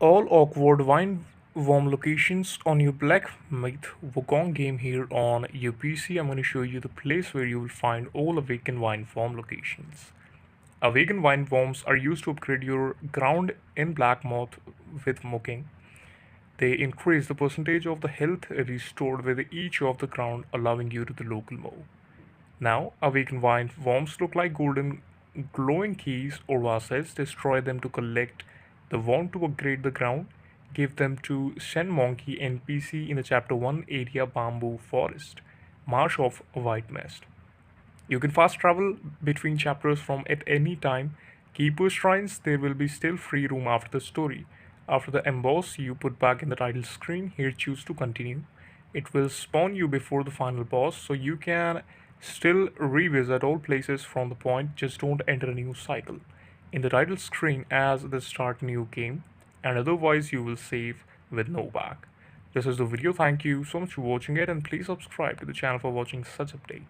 All awkward wine warm locations on your Black Myth Wukong game here on your PC. I'm going to show you the place where you will find all Awaken wine form locations. Awaken wine worms are used to upgrade your ground in Black Moth with Wukong. They increase the percentage of the health restored with each of the ground, allowing you to the local move. Now, Awaken wine worms look like golden glowing keys or vases. Destroy them to collect the worm to upgrade the ground. Give them to Shen Monkey NPC in the Chapter 1 area Bamboo Forest, Marsh of White Mist. You can fast travel between chapters from at any time. Keeper shrines, there will be still free room after the story. After the emboss you put back in the title screen, here choose to continue. It will spawn you before the final boss, so you can still revisit all places from the point, just don't enter a new cycle. In the title screen as the start new game, and otherwise you will save with no back. This is the video. Thank you so much for watching it, and please subscribe to the channel for watching such updates.